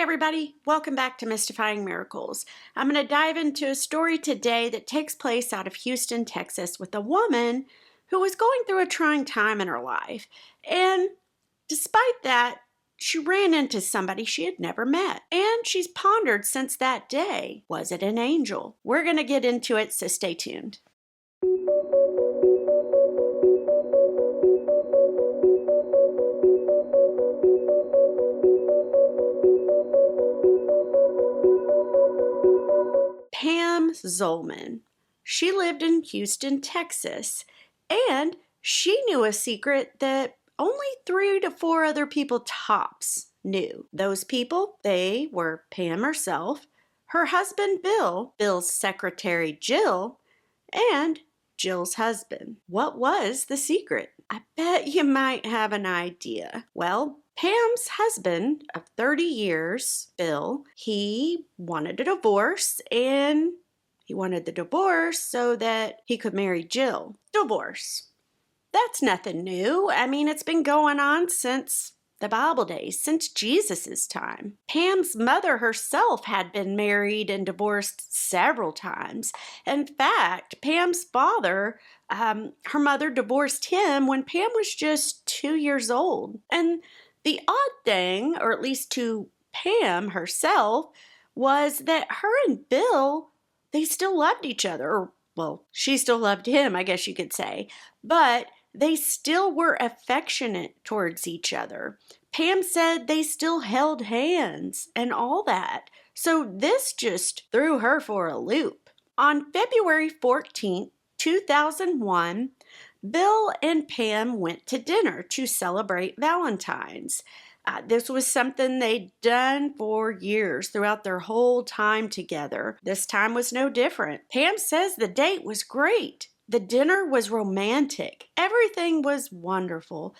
Hey everybody, welcome back to Mystifying Miracles. I'm going to dive into a story today that takes place out of Houston, Texas with a woman who was going through a trying time in her life. And despite that, she ran into somebody she had never met. And she's pondered since that day, was it an angel? We're going to get into it, so stay tuned. Pam Zolman. She lived in Houston, Texas, and she knew a secret that only 3 to 4 other people tops knew. Those people, they were Pam herself, her husband Bill, Bill's secretary Jill, and Jill's husband. What was the secret? I bet you might have an idea. Well, Pam's husband of 30 years, Bill, he wanted a divorce, and he wanted the divorce so that he could marry Jill. Divorce. That's nothing new. I mean, it's been going on since the Bible days, since Jesus' time. Pam's mother herself had been married and divorced several times. In fact, Pam's father, her mother divorced him when Pam was just 2 years old. And the odd thing, or at least to Pam herself, was that her and Bill, they still loved each other. Or, well, she still loved him, I guess you could say. But they still were affectionate towards each other. Pam said they still held hands and all that. So this just threw her for a loop. On February 14th, 2001, Bill and Pam went to dinner to celebrate Valentine's. This was something they'd done for years throughout their whole time together. This time was no different. Pam says the date was great. The dinner was romantic. Everything was wonderful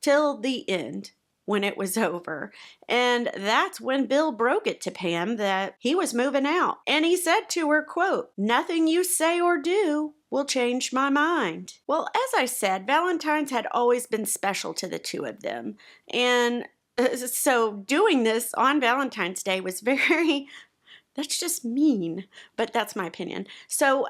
till the end, when it was over. And that's when Bill broke it to Pam that he was moving out. And he said to her, quote, "Nothing you say or do will change my mind." Well, as I said, Valentine's had always been special to the two of them. And so doing this on Valentine's Day was that's just mean, but that's my opinion. So,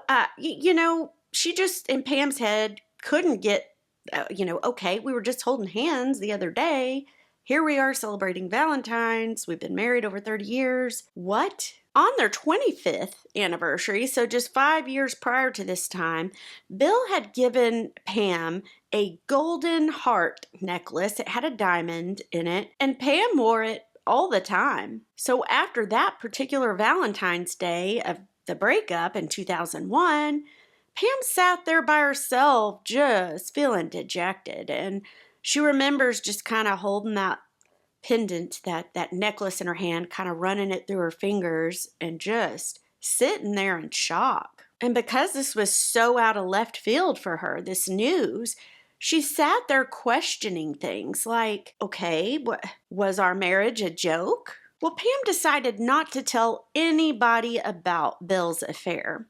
she just, in Pam's head, couldn't get, okay, we were just holding hands the other day. Here we are celebrating Valentine's. We've been married over 30 years. What? On their 25th anniversary, so just 5 years prior to this time, Bill had given Pam a golden heart necklace. It had a diamond in it, and Pam wore it all the time. So after that particular Valentine's Day of the breakup in 2001, Pam sat there by herself just feeling dejected, and she remembers just kind of holding that pendant, that necklace in her hand, kind of running it through her fingers and just sitting there in shock. And because this was so out of left field for her, this news, she sat there questioning things like, okay, was our marriage a joke? Well, Pam decided not to tell anybody about Bill's affair.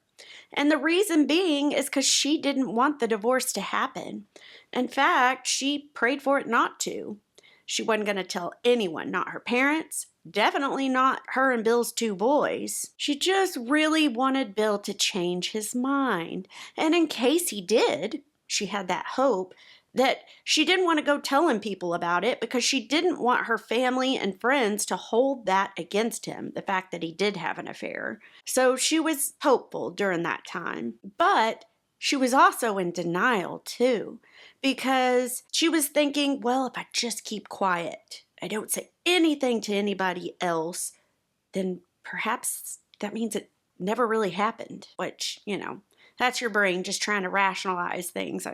And the reason being is because she didn't want the divorce to happen. In fact, she prayed for it not to. She wasn't going to tell anyone, not her parents, definitely not her and Bill's 2 boys. She just really wanted Bill to change his mind. And in case he did, she had that hope that she didn't want to go telling people about it because she didn't want her family and friends to hold that against him, the fact that he did have an affair. So she was hopeful during that time. But she was also in denial too, because she was thinking, well, if I just keep quiet, I don't say anything to anybody else, then perhaps that means it never really happened, which, that's your brain just trying to rationalize things,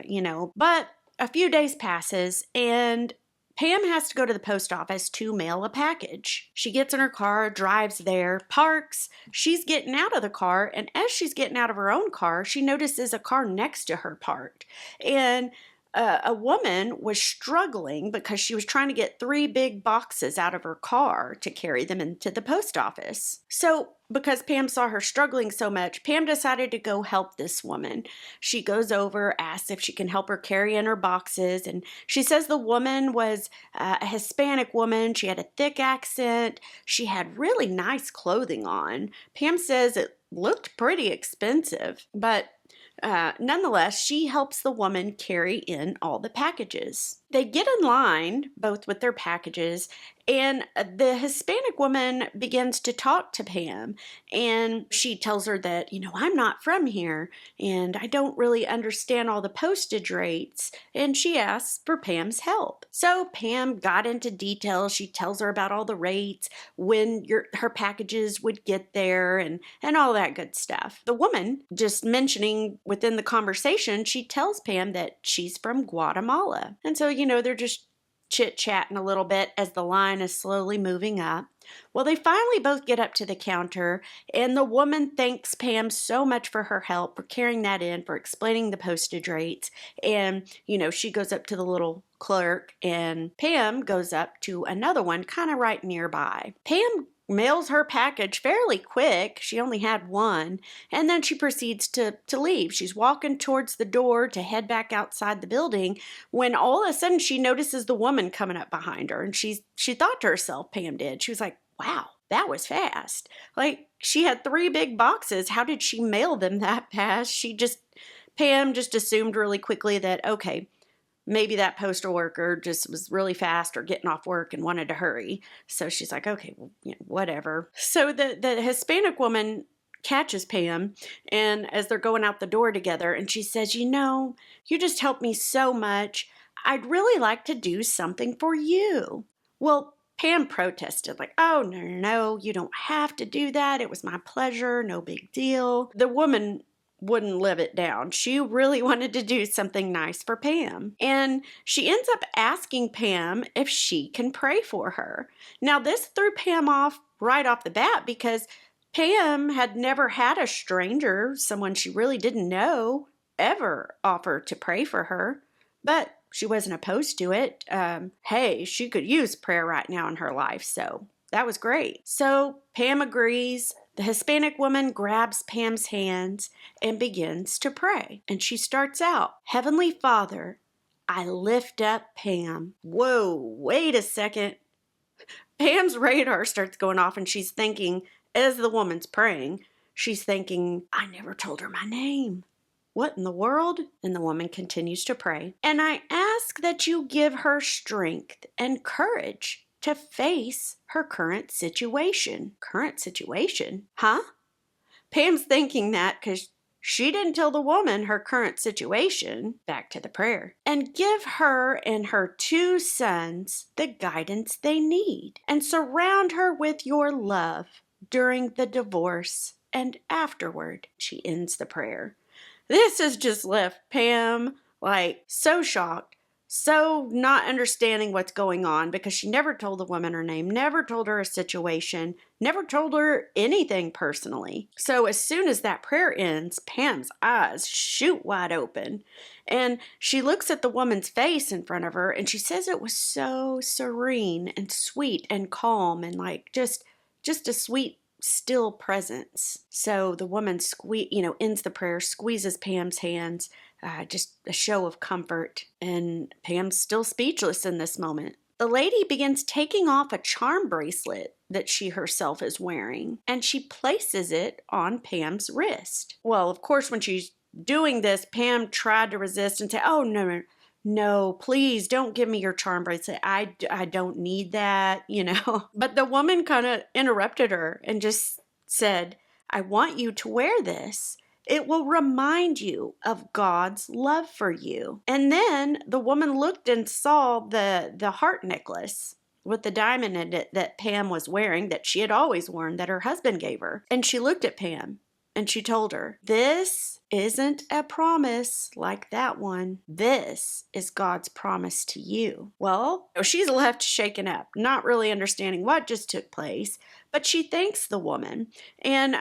But a few days passes, and Pam has to go to the post office to mail a package. She gets in her car, drives there, parks. She's getting out of the car, and as she's getting out of her own car, she notices a car next to her parked. And a woman was struggling because she was trying to get 3 big boxes out of her car to carry them into the post office. So, because Pam saw her struggling so much, Pam decided to go help this woman. She goes over, asks if she can help her carry in her boxes, and she says the woman was a Hispanic woman. She had a thick accent. She had really nice clothing on. Pam says it looked pretty expensive, but nonetheless, she helps the woman carry in all the packages. They get in line, both with their packages, and the Hispanic woman begins to talk to Pam. And she tells her that, I'm not from here, and I don't really understand all the postage rates. And she asks for Pam's help. So Pam got into details. She tells her about all the rates, when her packages would get there, and all that good stuff. The woman, just mentioning within the conversation, she tells Pam that she's from Guatemala. And so, they're just chit-chatting a little bit as the line is slowly moving up. Well, they finally both get up to the counter, and the woman thanks Pam so much for her help, for carrying that in, for explaining the postage rates. And, she goes up to the little clerk, and Pam goes up to another one kind of right nearby. Pam mails her package fairly quick. She only had one, and then she proceeds to leave. She's walking towards the door to head back outside the building when all of a sudden she notices the woman coming up behind her, and she thought to herself, Pam did, she was like, wow, that was fast. Like, she had 3 big boxes. How did she mail them that fast? Pam just assumed really quickly that, okay, maybe that postal worker just was really fast or getting off work and wanted to hurry. So she's like, okay, well, whatever. So the Hispanic woman catches Pam, and as they're going out the door together, and she says, you just helped me so much. I'd really like to do something for you. Well, Pam protested, like, oh, no, you don't have to do that. It was my pleasure. No big deal. The woman wouldn't live it down. She really wanted to do something nice for Pam. And she ends up asking Pam if she can pray for her. Now, this threw Pam off right off the bat because Pam had never had a stranger, someone she really didn't know, ever offer to pray for her. But she wasn't opposed to it. Hey, she could use prayer right now in her life, so that was great. So Pam agrees. The Hispanic woman grabs Pam's hands and begins to pray. And she starts out, Heavenly Father, I lift up Pam. Whoa, wait a second. Pam's radar starts going off, and she's thinking, as the woman's praying, she's thinking, I never told her my name. What in the world? And the woman continues to pray. And I ask that you give her strength and courage to face her current situation. Current situation? Huh? Pam's thinking that because she didn't tell the woman her current situation. Back to the prayer. And give her and her 2 sons the guidance they need. And surround her with your love during the divorce and afterward. She ends the prayer. This has just left Pam so shocked, so not understanding what's going on because she never told the woman her name, never told her a situation, never told her anything personally. So as soon as that prayer ends, Pam's eyes shoot wide open, and she looks at the woman's face in front of her, and she says it was so serene and sweet and calm and just a sweet, still presence. So the woman ends the prayer, squeezes Pam's hands, just a show of comfort. And Pam's still speechless in this moment. The lady begins taking off a charm bracelet that she herself is wearing, and she places it on Pam's wrist. Well, of course, when she's doing this, Pam tried to resist and say, oh, no, please don't give me your charm bracelet. I don't need that, But the woman kind of interrupted her and just said, I want you to wear this. It will remind you of God's love for you. And then the woman looked and saw the heart necklace with the diamond in it that Pam was wearing, that she had always worn, that her husband gave her. And she looked at Pam and she told her, this isn't a promise like that one. This is God's promise to you. Well, she's left shaken up, not really understanding what just took place, but she thanks the woman. And,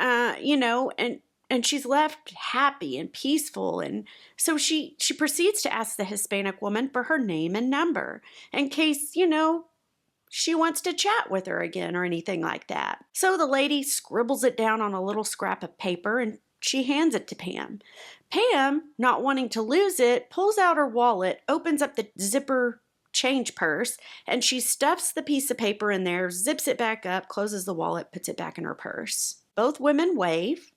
and she's left happy and peaceful. And so she proceeds to ask the Hispanic woman for her name and number in case, she wants to chat with her again or anything like that. So the lady scribbles it down on a little scrap of paper and she hands it to Pam. Pam, not wanting to lose it, pulls out her wallet, opens up the zipper change purse, and she stuffs the piece of paper in there, zips it back up, closes the wallet, puts it back in her purse. Both women wave,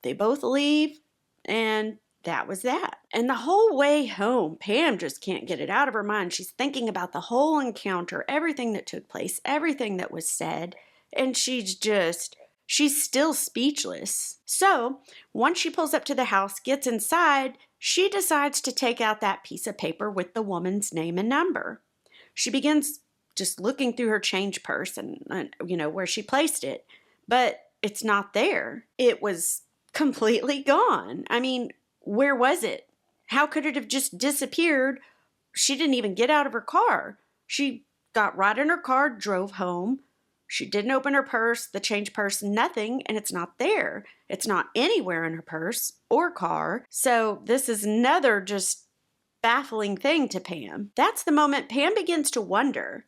they both leave, and that was that. And the whole way home, Pam just can't get it out of her mind. She's thinking about the whole encounter, everything that took place, everything that was said, and she's still speechless. So, once she pulls up to the house, gets inside, she decides to take out that piece of paper with the woman's name and number. She begins just looking through her change purse and where she placed it, but it's not there. It was completely gone. I mean, where was it? How could it have just disappeared? She didn't even get out of her car. She got right in her car, drove home. She didn't open her purse, the change purse, nothing, and it's not there. It's not anywhere in her purse or car. So this is another just baffling thing to Pam. That's the moment Pam begins to wonder,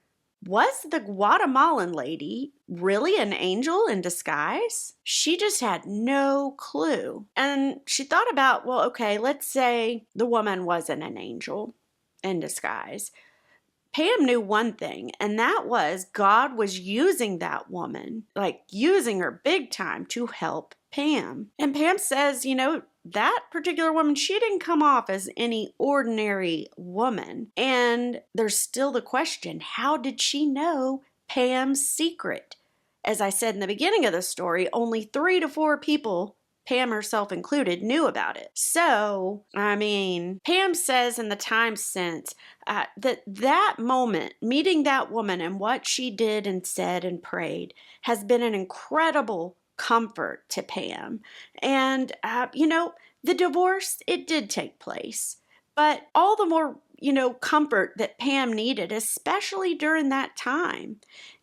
was the Guatemalan lady really an angel in disguise? She just had no clue. And she thought about, well, okay, let's say the woman wasn't an angel in disguise. Pam knew one thing, and that was God was using that woman, like using her big time to help Pam. And Pam says, that particular woman, she didn't come off as any ordinary woman. And there's still the question, how did she know Pam's secret? As I said in the beginning of the story, only 3 to 4 people, Pam herself included, knew about it. So, Pam says in the time since that moment, meeting that woman and what she did and said and prayed has been an incredible comfort to Pam. And, the divorce, it did take place. But all the more, comfort that Pam needed, especially during that time.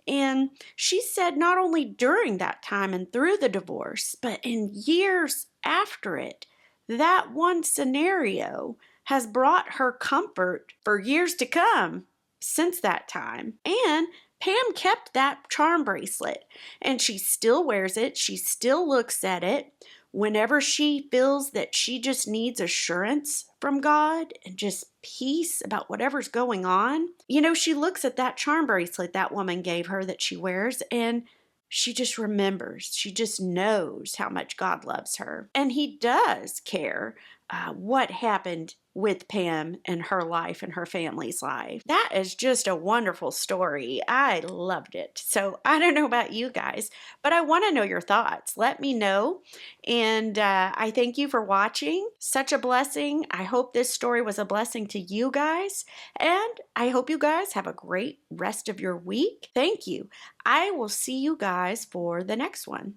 And she said not only during that time and through the divorce, but in years after it, that one scenario has brought her comfort for years to come since that time. And Pam kept that charm bracelet and she still wears it. She still looks at it whenever she feels that she just needs assurance from God and just peace about whatever's going on. She looks at that charm bracelet that woman gave her that she wears and she just remembers. She just knows how much God loves her. And He does care what happened with Pam and her life and her family's life. That is just a wonderful story. I loved it. So I don't know about you guys, but I want to know your thoughts. Let me know. And I thank you for watching. Such a blessing. I hope this story was a blessing to you guys. And I hope you guys have a great rest of your week. Thank you. I will see you guys for the next one.